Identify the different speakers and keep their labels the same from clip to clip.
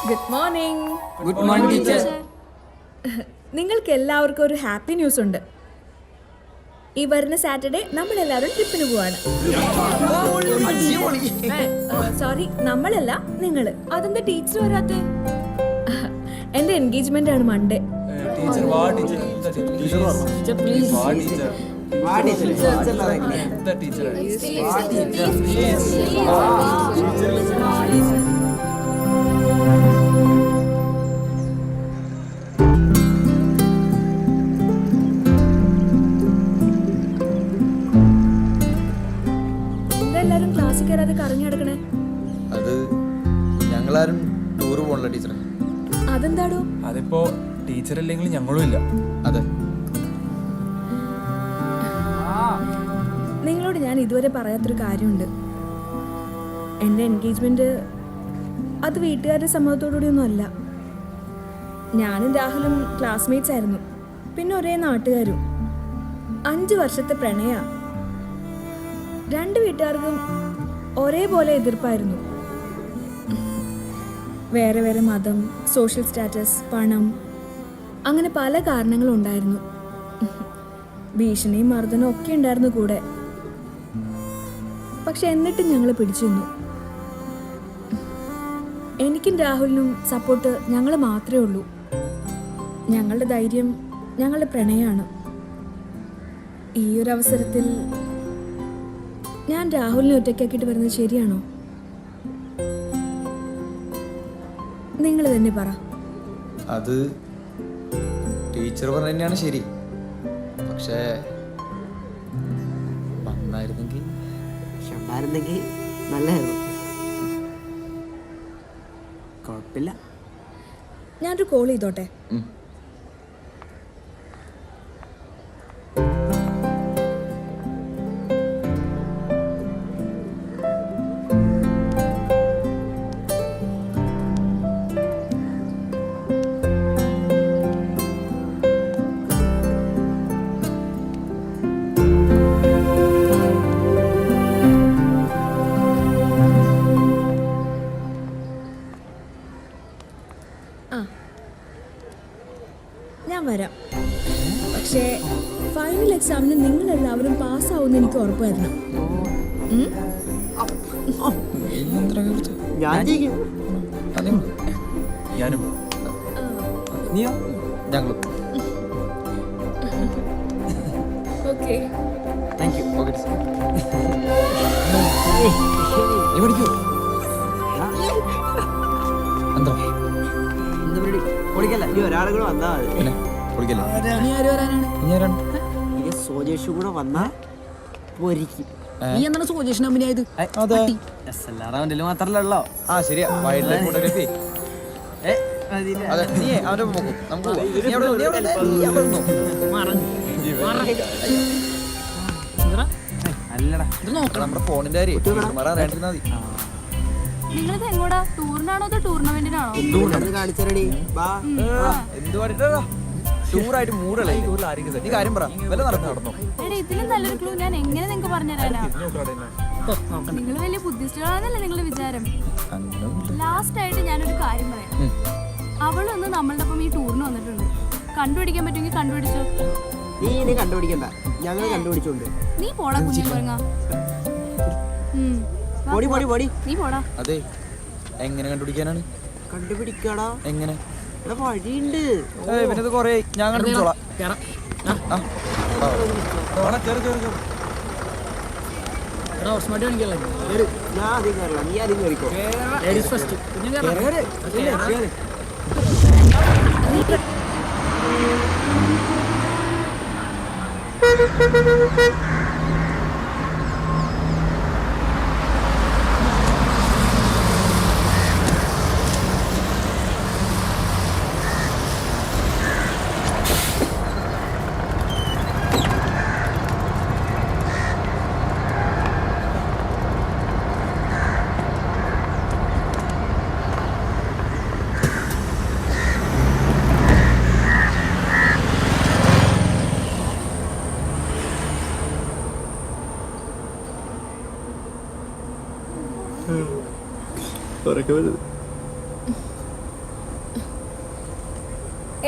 Speaker 1: Good morning.
Speaker 2: Good morning teacher.
Speaker 1: നിങ്ങൾക്ക് എല്ലാവർക്കും ഒരു ഹാപ്പി ന്യൂസ് ഉണ്ട്. ഈ വരുന്ന സാറ്റർഡേ നമ്മളെല്ലാവരും ട്രിപ്പിന് പോവാണ്. സോറി, നമ്മളല്ല, നിങ്ങള്. അതെന്താ ടീച്ചർ വരാത്തെ? എന്റെ എൻഗേജ്മെന്റ് ആണ് മൺഡേ. എല്ലാരും ക്ലാസ്സിൽ കയറാതെ കറങ്ങി നടക്കണേ?
Speaker 3: അത് ഞങ്ങളാരും ടൂർ പോകണല്ലോ ടീച്ചറെ.
Speaker 1: അതെന്താടോ?
Speaker 4: അതിപ്പോ ടീച്ചർ ഇല്ലെങ്കിൽ ഞങ്ങളും ഇല്ല.
Speaker 3: അതെ,
Speaker 1: നിങ്ങളോട് ഞാൻ ഇതുവരെ പറയാത്തൊരു കാര്യമുണ്ട്. എൻ്റെ എൻഗേജ്മെന്റ് അത് വീട്ടുകാരുടെ സമ്മതത്തോടുകൂടിയൊന്നും അല്ല. ഞാനും രാഹുലും ക്ലാസ്മേറ്റ്സ് ആയിരുന്നു, പിന്നെ ഒരേ നാട്ടുകാരും. 5 വർഷത്തെ പ്രണയ. 2 വീട്ടുകാർക്കും ഒരേപോലെ എതിർപ്പായിരുന്നു. വേറെ വേറെ മതം, സോഷ്യൽ സ്റ്റാറ്റസ്, പണം, അങ്ങനെ പല കാരണങ്ങളും ഉണ്ടായിരുന്നു. ഭീഷണിയും മർദ്ദനവും ഒക്കെ ഉണ്ടായിരുന്നു കൂടെ. പക്ഷെ എന്നിട്ടും ഞങ്ങൾ പിടിച്ചു നിന്നു. എനിക്കും രാഹുലിനും സപ്പോർട്ട് ഞങ്ങൾ മാത്രമേ ഉള്ളൂ. ഞങ്ങളുടെ ധൈര്യം ഞങ്ങളുടെ പ്രണയമാണ്. ഈ ഒരു അവസരത്തിൽ ഞാൻ രാഹുലിനെ ഒറ്റയ്ക്കാക്കിയിട്ട് വരുന്നത് ശരിയാണോ? നിങ്ങൾ തന്നെ പറ.
Speaker 3: അത് ടീച്ചർ പറഞ്ഞ തന്നെയാണ് ശരി. പക്ഷേ വന്നായിരുന്നെങ്കിൽ
Speaker 2: നല്ലായിരുന്നു. കുഴപ്പമില്ല.
Speaker 1: ഞാനൊരു കോൾ ചെയ്തോട്ടെ? ഞാൻ വരാം. പക്ഷേ ഫൈനൽ എക്സാമിന് നിങ്ങൾ എല്ലാവരും പാസ്സാവുമെന്ന് എനിക്ക് ഉറപ്പ് തരണം.
Speaker 4: ഞാനും.
Speaker 3: നീയോ? ഞങ്ങളും.
Speaker 1: Okay.
Speaker 3: Thank you. Okay teacher. നീ പഠിക്കൂ. എന്താ
Speaker 2: പൊളിക്കല്ല, നീ ഒരാളും കൂടെ വന്നാ മതി.
Speaker 3: പിന്നെ പൊളിക്കല്ലേ?
Speaker 2: നീ ആര് വരാനാണ്?
Speaker 3: ഇനി ആരാണ്?
Speaker 2: ഈ സോജേഷ് കൂടെ വന്നാ പൊരിക്കും.
Speaker 5: നീ എന്താണ് സോജേഷൻ അഭിനയത്?
Speaker 3: അതെ,
Speaker 2: മാത്രല്ലോ.
Speaker 3: ആ ശരിയാ. Wild life photography. അതെ, നീ അവന്റെ ഒപ്പം നോക്കും. നമുക്ക് പോവാം. നീ അവിടെ നിന്നോ.
Speaker 2: അല്ലടാ,
Speaker 3: നമ്മുടെ ഫോണിന്റെ കാര്യം അറിയാണ്ടിരുന്നാ മതി.
Speaker 6: നിങ്ങളിത് എങ്ങോട്ടാ? ടൂറിനാണോ അതോ ടൂർണമെന്റിനാണോ?
Speaker 2: കാണിച്ചറടി.
Speaker 3: എന്ത് പാടിട്ടാ ടൂറായിട്ട് മൂടല്ലേ? നീ കാര്യം പറ, വല്ല നടന്നോ?
Speaker 6: എടാ, ഇതിലും നല്ലൊരു ക്ലൂ ഞാൻ എങ്ങനെ നിങ്ങൾക്ക് പറഞ്ഞുതരാനാ? നിങ്ങൾ വലിയ ബുദ്ധിസ്റ്റുകളാണെന്നല്ലേ നിങ്ങളുടെ വിചാരം? ലാസ്റ്റ് ആയിട്ട് ഞാനൊരു കാര്യം പറയാം. അവളൊന്ന് നമ്മളുടെ ഒപ്പം ഈ ടൂറിന് വന്നിട്ടുണ്ട്. കണ്ടുപിടിക്കാൻ പറ്റുമെങ്കിൽ കണ്ടുപിടിച്ചോ.
Speaker 2: നീ കണ്ടുപിടിക്കണ്ട, ഞങ്ങൾ കണ്ടുപിടിച്ചോണ്ട്.
Speaker 6: നീ പോടാ കുഞ്ഞൻ കുരങ്ങ. നീ പോടാ.
Speaker 3: അതെ, എങ്ങനെ കണ്ടുപിടിക്കാനാണ്?
Speaker 2: കണ്ടുപിടിക്കടാ.
Speaker 3: എങ്ങനെ?
Speaker 2: വഴിയുണ്ട്.
Speaker 3: ഇവനത് കൊറേ ഞാൻ കണ്ടുപിടിച്ചോളാം.
Speaker 2: ഞാൻ ആദ്യം കയറില്ല, നീ ആദ്യം കയറിക്കോ.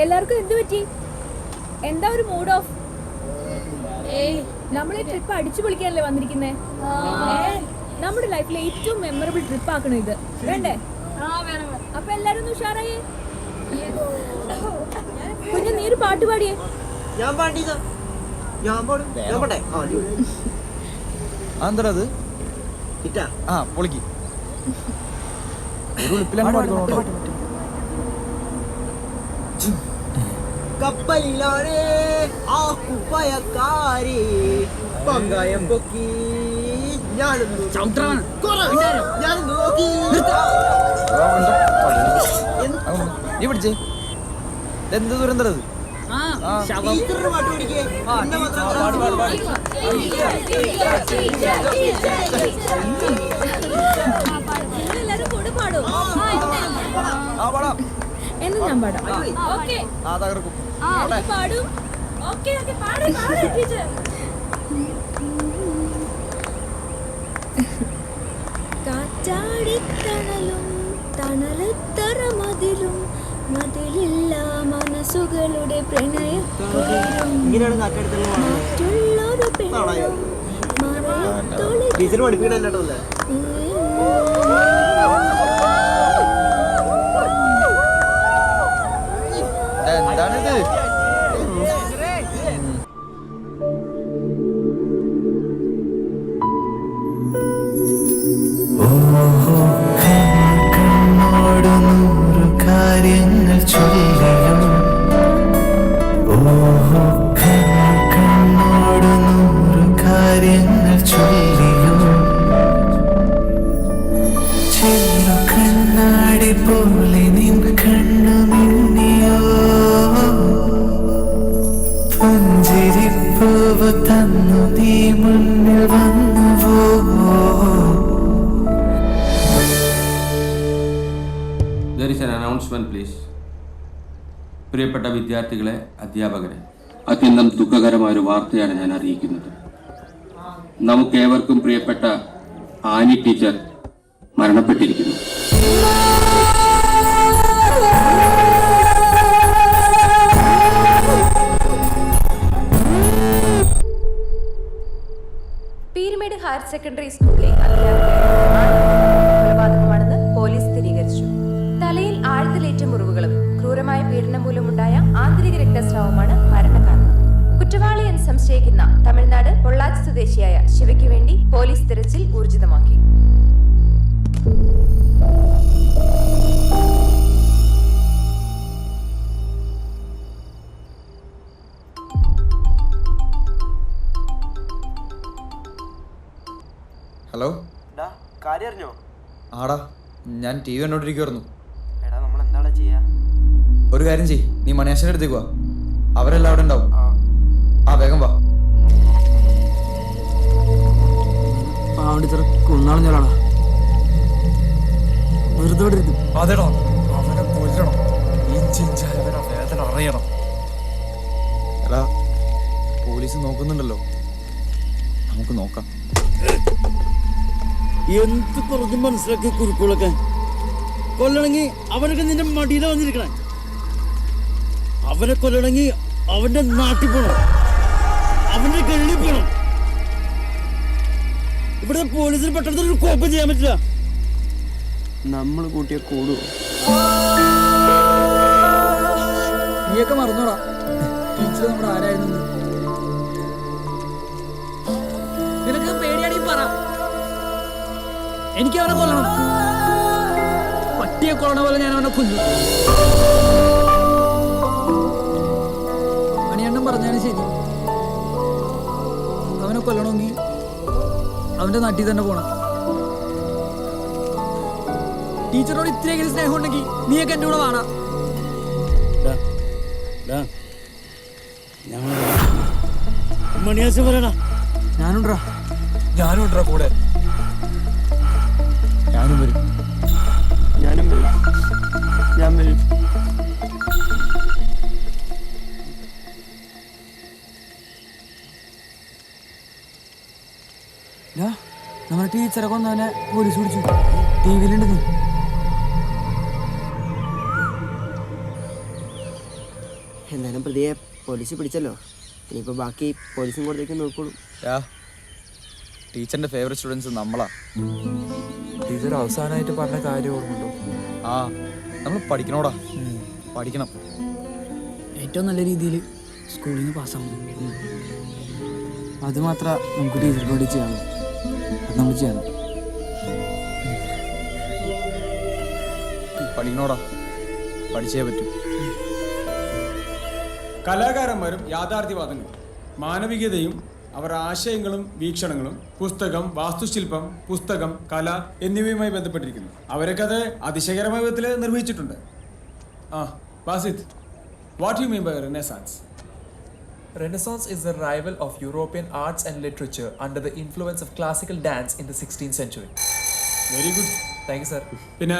Speaker 1: എല്ലാവർക്കും എന്ത് പറ്റി? എന്താ ഒരു മൂഡ് ഓഫ്? നമ്മൾ ഈ ട്രിപ്പ് അടിച്ചു പൊളിക്കാനല്ലേ വന്നിരിക്കുന്നേ? നമ്മുടെ ലൈഫിലെ ഏറ്റവും മെമ്മറബിൾ ട്രിപ്പ് ആക്കണം ഇത്, വേണ്ടേ? അപ്പൊ എല്ലാരും ഒന്ന് ഉഷാറായേ. കുഞ്ഞു നീ ഒരു പാട്ട് പാടിയേ.
Speaker 3: അതെന്താ അത്? ആ പൊളിക്ക്. ഒരു ഉളിപ്പിലാണ് പാടിക്കോട്ടോ.
Speaker 2: കപ്പലിലാണ് ആ കുപ്പയക്കാരി പങ്കായം പൊക്കി നോക്കി.
Speaker 3: നീ പിടിച്ചേ. എന്ത് ദുരന്തം അത്?
Speaker 2: ടീച്ചറുടെ പാട്ട് പിടിക്കേ.
Speaker 1: എല്ലാരും കൂടെ പാടും.
Speaker 3: ആ പാടാം.
Speaker 1: എന്ന് ഞാൻ പാടാം. ഓക്കേ.
Speaker 3: ആ തകർക്കും.
Speaker 1: പാടും. ഓക്കേ ഓക്കേ പാട് പാട് ടീച്ചർ. കാറ്റാടിത്തണലും തണലത്തറ മതിലും മതിലില്ല മനസ്സുകളുടെ പ്രണയക്കുളിരും മറ്റുള്ളൊരു
Speaker 2: ടീച്ചർ പഠിപ്പിക്കണല്ലോ.
Speaker 3: എന്താണിത്?
Speaker 7: കാര്യങ്ങൾ ചൊല്ലിയും കണ്ണോട് 100 കാര്യങ്ങൾ ചൊല്ലിയും ചെല്ലു കണ്ണാടി പോലെ നിൻ കണ്ണു മിന്നിയോ പുഞ്ചിരിപ്പൂവ് തന്നു നീ മുന്നിൽ വന്നുവോ.
Speaker 8: There is an announcement, please. പ്രിയപ്പെട്ട വിദ്യാർത്ഥികളെ, അധ്യാപകരെ, അത്യന്തം ദുഃഖകരമായ ഒരു വാർത്തയാണ് ഞാൻ അറിയിക്കുന്നത്. നമുക്കേവർക്കും പ്രിയപ്പെട്ട ആനി ടീച്ചർ മരണപ്പെട്ടിരിക്കുന്നു.
Speaker 9: പീരുമേട് ഹയർ സെക്കൻഡറി സ്കൂളിലെ കൊലപാതകമാണെന്ന് പോലീസ് സ്ഥിരീകരിച്ചു. തലയിൽ ആഴത്തിലേറ്റ മുറിവുകളും ക്രൂരമായ പീഡനം മൂലമുണ്ടായ ആന്തരിക രക്തസ്രാവമാണ് മരണകാരണം. കുറ്റവാളി എന്ന് സംശയിക്കുന്ന തമിഴ്നാട് പൊള്ളാച്ചി സ്വദേശിയായ ശിവയ്ക്ക് വേണ്ടി പോലീസ് തിരച്ചിൽ ഊർജിതമാക്കി.
Speaker 3: ഹലോ.
Speaker 2: കാര്യം അറിഞ്ഞോ?
Speaker 3: ആടാ, ഞാൻ ടി വി കണ്ടോണ്ടിരിക്കുവായിരുന്നു.
Speaker 2: എടാ നമ്മൾ എന്താടാ ചെയ്യാ?
Speaker 3: ഒരു കാര്യം ചെയ്യ്, നീ മണിയാശന്റെ അടുത്തേക്ക് വാ. അവരെല്ലാം അവിടെ ഉണ്ടാവും. ആ വേഗം വാ.
Speaker 5: കൊന്നാളഞ്ഞാളാ വെറുതെ
Speaker 4: അതെടാ, അവനെ കൊല്ലണം. ഇഞ്ചിഞ്ചായവനെ വേദന അറിയണം.
Speaker 3: എടാ, പോലീസ് നോക്കുന്നുണ്ടല്ലോ, നമുക്ക് നോക്കാം.
Speaker 10: എന്ത് പറഞ്ഞു മനസ്സിലാക്കി കുരുക്കുകളൊക്കെ കൊല്ലണമെങ്കിൽ അവനൊക്കെ നിന്റെ മടിയില വന്നിരിക്കണേ. അവനെ കൊല്ലണമെങ്കിൽ അവന്റെ നാട്ടിൽ പോണം, അവന്റെ ഗള്ളിൽ പോണം. ഇവിടെ പോലീസിന് പെട്ടെന്ന് ഒരു കോപ്പം ചെയ്യാൻ പറ്റില്ല.
Speaker 2: നമ്മൾ കൂട്ടിയ കൂടുവോ?
Speaker 5: നീയൊക്കെ മറന്നോടാ ടീച്ചർ നമ്മുടെ ആരായിരുന്നു. നിനക്ക് പേടിയാണെങ്കിൽ പറ, എനിക്ക് അവനെ കൊല്ലണം. പട്ടിയെ കൊല്ലണ പോലെ ഞാൻ അവനെ കൊല്ലും. മണിയണ്ണം പറഞ്ഞാലും ശരി, അവനെ കൊല്ലണമെങ്കിൽ അവന്റെ നാട്ടിൽ തന്നെ പോണം. ടീച്ചറോട് ഇത്രയെങ്കിലും സ്നേഹം ഉണ്ടെങ്കിൽ നീയൊക്കെ എന്റെ കൂടെ വേണം.
Speaker 10: മണിയാശം പറയടാ.
Speaker 5: ഞാനുണ്ടാ
Speaker 4: കൂടെ.
Speaker 3: ഞാനും വരും.
Speaker 2: ഞാൻ വരും.
Speaker 5: നമ്മുടെ ടീച്ചറെ കൊന്നവനെ പോലീസ് പിടിച്ചു. ടി വിയിലുണ്ട് നീ.
Speaker 2: എന്തായാലും പ്രതിയെ പോലീസ് പിടിച്ചല്ലോ. ഇനിയിപ്പോൾ ബാക്കി പോലീസും കോടതിയൊക്കെ നോക്കോളൂ.
Speaker 3: ടീച്ചറിന്റെ ഫേവറേറ്റ് സ്റ്റുഡൻസ് നമ്മളാ.
Speaker 4: ടീച്ചർ അവസാനമായിട്ട് പറഞ്ഞ കാര്യം ഓർമ്മയുണ്ടോ?
Speaker 3: നമ്മൾ പഠിക്കണോടാ, പഠിക്കണം.
Speaker 5: ഏറ്റവും നല്ല രീതിയിൽ സ്കൂളിൽ നിന്ന് പാസ്സാവണം. അത് മാത്രം നമുക്ക് ടീച്ചർക്ക് വേണ്ടി ചെയ്യണം. അത് നമ്മൾ ചെയ്യണം.
Speaker 3: പഠിക്കണോടാ, പഠിച്ചേ പറ്റൂ.
Speaker 11: കലാകാരന്മാരും യാഥാർത്ഥ്യവാദങ്ങളും മാനവികതയും അവർ ആശയങ്ങളും വീക്ഷണങ്ങളും പുസ്തകം, വാസ്തുശില്പം, പുസ്തകം, കല എന്നിവയുമായി ബന്ധപ്പെട്ടിരിക്കുന്നു. അവരൊക്കെ അത് അതിശയകരമായ വിധത്തിൽ നിർവഹിച്ചിട്ടുണ്ട്. Basith, what you mean by renaissance?
Speaker 4: Renaissance is the revival of European arts and literature under the influence of classical dance in the 16th century.
Speaker 11: Very good,
Speaker 4: thank you sir.
Speaker 11: പിന്നെ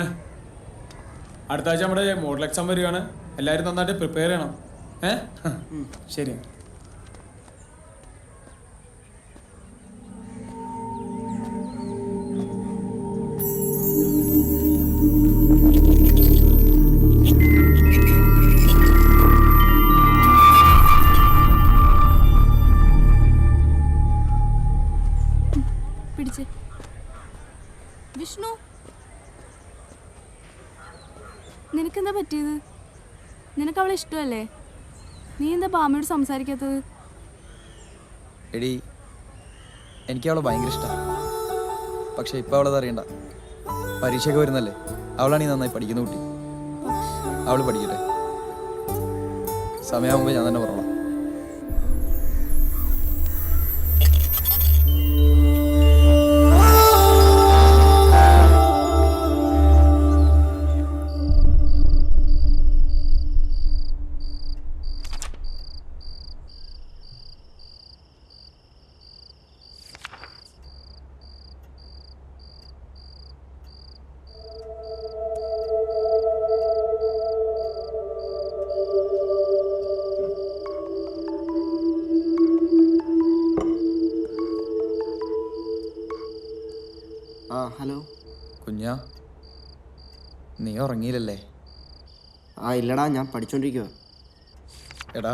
Speaker 11: അടുത്ത ആഴ്ച നമ്മുടെ മോഡൽ എക്സാം വരികയാണ്. എല്ലാവരും നന്നായിട്ട് prepare ചെയ്യണം. ശരി.
Speaker 6: പിടിച്ച്. വിഷ്ണു, നിനക്കെന്താ പറ്റിയത്? നിനക്ക് അവളെ ഇഷ്ടമല്ലേ? നീ എന്താ ബാമയോട് സംസാരിക്കാത്തത്?
Speaker 3: എടി, എനിക്ക് അവളെ ഭയങ്കര ഇഷ്ടമാണ്. പക്ഷെ ഇപ്പം അവളത് അറിയണ്ട. പരീക്ഷയൊക്കെ വരുന്നല്ലേ. അവളാണ് ഈ നന്നായി പഠിക്കുന്ന കുട്ടി. അവൾ പഠിക്കട്ടെ. സമയമാകുമ്പോൾ ഞാൻ തന്നെ പറഞ്ഞോളാം.
Speaker 2: ഹലോ
Speaker 3: കുഞ്ഞാ, നീ ഉറങ്ങിയില്ലല്ലേ?
Speaker 2: ഇല്ലടാ, ഞാൻ പഠിച്ചോണ്ടിരിക്കുക.
Speaker 3: എടാ,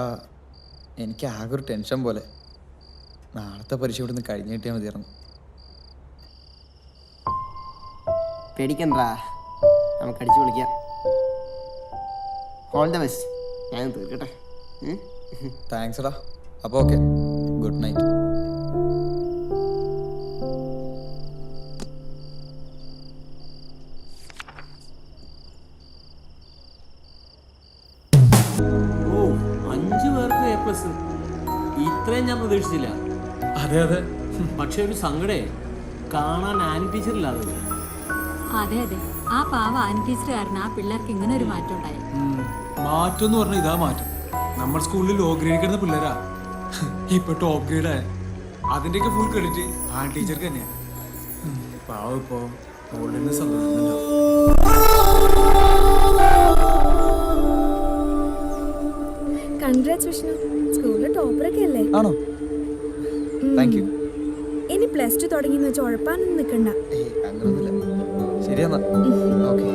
Speaker 3: എനിക്ക് ആകെ ഒരു ടെൻഷൻ പോലെ. നാളത്തെ പരീക്ഷ ഇവിടെ നിന്ന് കഴിഞ്ഞ് കിട്ടിയാൽ മതിയായിരുന്നു.
Speaker 2: പേടിക്കണ്ടാ, നമുക്ക് അടിച്ചു വിളിക്കാം. All the best. ഞാൻ തീർക്കട്ടെ.
Speaker 3: താങ്ക്സ് എടാ. അപ്പോൾ ഓക്കെ, ഗുഡ് നൈറ്റ്.
Speaker 10: ഇത്രയും ഞാൻ പ്രതീക്ഷിച്ചില്ല.
Speaker 11: അതെ അതെ,
Speaker 10: പക്ഷെ ഒരു സങ്കടേ, കാണാൻ ആനി ടീച്ചറില്ലാതെ.
Speaker 1: അതെ അതെ, ആ പാവ ആനി ടീച്ചർ കാരണം ആ പിള്ളേർക്ക് ഇങ്ങനെ ഒരു മാറ്റം ഉണ്ടായി.
Speaker 11: മാറ്റം എന്ന് പറഞ്ഞാൽ ഇതാ മാറ്റം. നമ്മൾ സ്കൂളിൽ ലോ ഗ്രേഡ് കിടന്ന പിള്ളേരാ ഇപ്പൊ ടോപ്പ് ഗ്രേഡ്. അതിന്റെയൊക്കെ ഫുൾ ക്രെഡിറ്റ് ആ ടീച്ചർക്ക് തന്നെയാണ്. പാവം ഇപ്പോ മോളിൽ നിന്ന് സന്തോഷിക്കുന്നുണ്ടാവും.
Speaker 1: കൺഗ്രാറ്റ്സ് വിഷ്ണു, സ്കൂളിലെ ടോപ്പറൊക്കെ അല്ലേ?
Speaker 3: ആണോ? Thank you.
Speaker 1: ഇനി +2 തുടങ്ങിയെന്ന് വെച്ച് ഉഴപ്പാനൊന്നും നിൽക്കണ്ട.
Speaker 3: അങ്ങനൊന്നുമില്ല. ശരിയെന്നാ, ഓക്കെ.